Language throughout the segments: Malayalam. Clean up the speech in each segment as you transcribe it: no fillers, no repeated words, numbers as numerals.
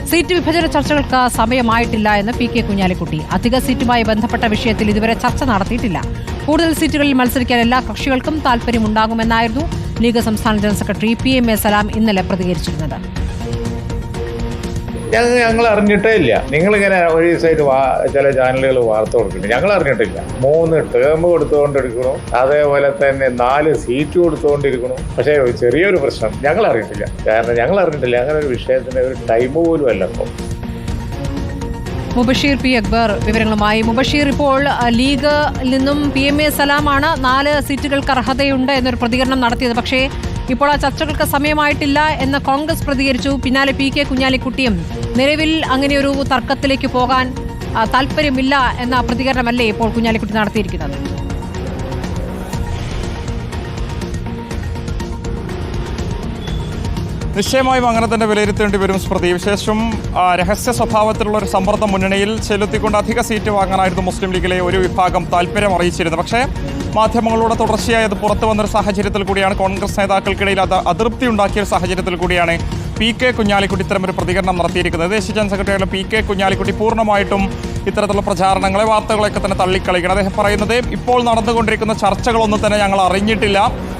സീറ്റ് വിഭജന ചർച്ചകൾക്ക് സമയമായിട്ടില്ല എന്ന് പി കെ കുഞ്ഞാലിക്കുട്ടി. അധിക സീറ്റുമായി ബന്ധപ്പെട്ട വിഷയത്തിൽ ഇതുവരെ ചർച്ച നടത്തിയിട്ടില്ല. കൂടുതൽ സീറ്റുകളിൽ മത്സരിക്കാൻ എല്ലാ കക്ഷികൾക്കും താൽപര്യമുണ്ടാകുമെന്നായിരുന്നു ലീഗ് സംസ്ഥാന ജനറൽ സെക്രട്ടറി PMA സലാം ഇന്നലെ പ്രതികരിച്ചിരുന്നത്. ഞങ്ങൾ അറിഞ്ഞിട്ടേ ഇല്ല. നിങ്ങളിങ്ങനെ ഒരു ദിവസമായിട്ട് ചില ചാനലുകൾ വാർത്ത കൊടുക്കുന്നുണ്ട്. ഞങ്ങൾ അറിഞ്ഞിട്ടില്ല. 3 ടേം കൊടുത്തുകൊണ്ടിരിക്കണു, അതേപോലെ തന്നെ 4 സീറ്റ് കൊടുത്തുകൊണ്ടിരിക്കണു. പക്ഷേ ചെറിയൊരു പ്രശ്നം ഞങ്ങൾ അറിഞ്ഞിട്ടില്ല. കാരണം ഞങ്ങൾ അറിഞ്ഞിട്ടില്ല അങ്ങനെ ഒരു വിഷയത്തിന് ഒരു ടൈം പോലും അല്ല. ഇപ്പോൾ മുബഷീർ P. അക്ബർ വിവരങ്ങളുമായി. മുബഷീർ, ഇപ്പോൾ ലീഗിൽ നിന്നും PMA സലാമാണ് 4 സീറ്റുകൾക്ക് അർഹതയുണ്ട് എന്നൊരു പ്രതികരണം നടത്തിയത്. പക്ഷേ ഇപ്പോൾ ആ ചർച്ചകൾക്ക് സമയമായിട്ടില്ല എന്ന് കോൺഗ്രസ് പ്രതികരിച്ചു. പിന്നാലെ പി കെ കുഞ്ഞാലിക്കുട്ടിയും നിലവിൽ അങ്ങനെയൊരു തർക്കത്തിലേക്ക് പോകാൻ താല്പര്യമില്ല എന്ന പ്രതികരണമല്ലേ ഇപ്പോൾ കുഞ്ഞാലിക്കുട്ടി നടത്തിയിരിക്കുന്നത്? നിശ്ചയമായും അങ്ങനെ തന്നെ വിലയിരുത്തേണ്ടി വരും സ്മൃതി. വിശേഷം രഹസ്യ സ്വഭാവത്തിലുള്ള ഒരു സമ്മർദ്ദം മുന്നണിയിൽ ചെലുത്തിക്കൊണ്ട് അധിക സീറ്റ് വാങ്ങാനായിരുന്നു മുസ്ലിം ലീഗിലെ ഒരു വിഭാഗം താല്പര്യം അറിയിച്ചിരുന്നത്. പക്ഷേ മാധ്യമങ്ങളിലൂടെ തുടർച്ചയായി അത് പുറത്തു വന്നൊരു സാഹചര്യത്തിൽ കൂടിയാണ്, കോൺഗ്രസ് നേതാക്കൾക്കിടയിൽ അത് അതൃപ്തി ഉണ്ടാക്കിയ ഒരു സാഹചര്യത്തിൽ കൂടിയാണ് പി കെ കുഞ്ഞാലിക്കുട്ടി ഇത്തരമൊരു പ്രതികരണം നടത്തിയിരിക്കുന്നത്. ദേശീയ ജനറൽ സെക്രട്ടറിയായ പി കെ കുഞ്ഞാലിക്കുട്ടി പൂർണ്ണമായിട്ടും ഇത്തരത്തിലുള്ള പ്രചാരണങ്ങളെ, വാർത്തകളെയൊക്കെ തന്നെ തള്ളിക്കളിക്കണം. അദ്ദേഹം പറയുന്നത്, ഇപ്പോൾ നടന്നുകൊണ്ടിരിക്കുന്ന ചർച്ചകളൊന്നും തന്നെ ഞങ്ങൾ അറിഞ്ഞിട്ടില്ല,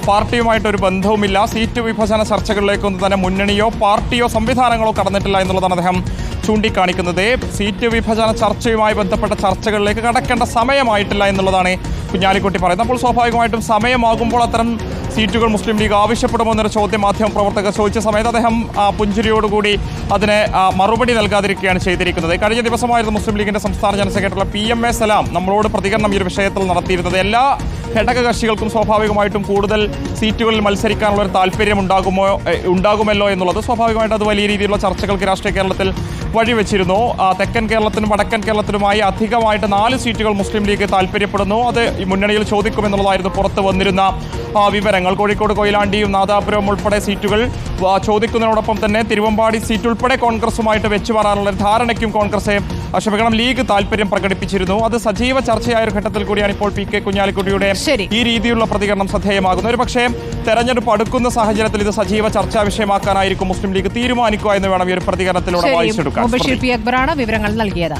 പാർട്ടിയുമായിട്ടൊരു ബന്ധവുമില്ല, സീറ്റ് വിഭജന ചർച്ചകളിലേക്കൊന്നും തന്നെ മുന്നണിയോ പാർട്ടിയോ സംവിധാനങ്ങളോ കടന്നിട്ടില്ല എന്നുള്ളതാണ് അദ്ദേഹം ചൂണ്ടിക്കാണിക്കുന്നത്. സീറ്റ് വിഭജന ചർച്ചയുമായി ബന്ധപ്പെട്ട ചർച്ചകളിലേക്ക് കടക്കേണ്ട സമയമായിട്ടില്ല എന്നുള്ളതാണ് കുഞ്ഞാലിക്കുട്ടി പറയുന്നത്. അപ്പോൾ സ്വാഭാവികമായിട്ടും സമയമാകുമ്പോൾ അത്തരം സീറ്റുകൾ മുസ്ലിം ലീഗ് ആവശ്യപ്പെടുമോ എന്നൊരു ചോദ്യം മാധ്യമപ്രവർത്തകർ ചോദിച്ച സമയത്ത് അദ്ദേഹം പുഞ്ചിരിയോടുകൂടി അതിന് മറുപടി നൽകാതിരിക്കുകയാണ് ചെയ്തിരിക്കുന്നത്. കഴിഞ്ഞ ദിവസമായിരുന്നു മുസ്ലിം ലീഗിന്റെ സംസ്ഥാന ജനറൽ സെക്രട്ടറി PMA സലാം നമ്മളോട് പ്രതികരണം ഈ ഒരു വിഷയത്തിൽ നടത്തിയിരുന്നത്. എല്ലാ ഘടകകക്ഷികൾക്കും സ്വാഭാവികമായിട്ടും കൂടുതൽ സീറ്റുകളിൽ മത്സരിക്കാനുള്ള ഒരു താല്പര്യം ഉണ്ടാകുമല്ലോ എന്നുള്ളത് സ്വാഭാവികമായിട്ടും അത് വലിയ രീതിയിലുള്ള ചർച്ചകൾക്ക് രാഷ്ട്രീയ കേരളത്തിൽ വഴിവെച്ചിരുന്നു. തെക്കൻ കേരളത്തിനും വടക്കൻ കേരളത്തിനുമായി അധികമായിട്ട് 4 സീറ്റുകൾ മുസ്ലിം ലീഗ് താല്പര്യപ്പെടുന്നു. അത് ഈ മുന്നണിയിൽ ചോദിക്കുമെന്നുള്ളതായിരുന്നു പുറത്ത് വന്നിരുന്ന വിവരങ്ങൾ. കോഴിക്കോട്, കൊയിലാണ്ടിയും നാദാപുരവും ഉൾപ്പെടെ സീറ്റുകൾ ചോദിക്കുന്നതിനോടൊപ്പം തന്നെ തിരുവമ്പാടി സീറ്റ് ഉൾപ്പെടെ കോൺഗ്രസുമായിട്ട് വെച്ചു മാറാനുള്ള ധാരണയ്ക്കും ലീഗ് താല്പര്യം പ്രകടിപ്പിച്ചിരുന്നു. അത് സജീവ ചർച്ചയായ ഒരു ഘട്ടത്തിൽ കൂടിയാണ് ഇപ്പോൾ പി കെ കുഞ്ഞാലിക്കുട്ടിയുടെ ഈ രീതിയിലുള്ള പ്രതികരണം ശ്രദ്ധേയമാകുന്നത്. ഒരു പക്ഷേ തെരഞ്ഞെടുപ്പ് അടുക്കുന്ന സാഹചര്യത്തിൽ ഇത് സജീവ ചർച്ചാ വിഷയമാക്കാനായിരിക്കും മുസ്ലിം ലീഗ് തീരുമാനിക്കുക എന്ന് വേണം ഈ ഒരു പ്രതികരണത്തിലൂടെ വായിച്ചെടുക്കാൻ. മുബഷീർ P. അക്ബറാണ് വിവരങ്ങൾ നൽകിയത്.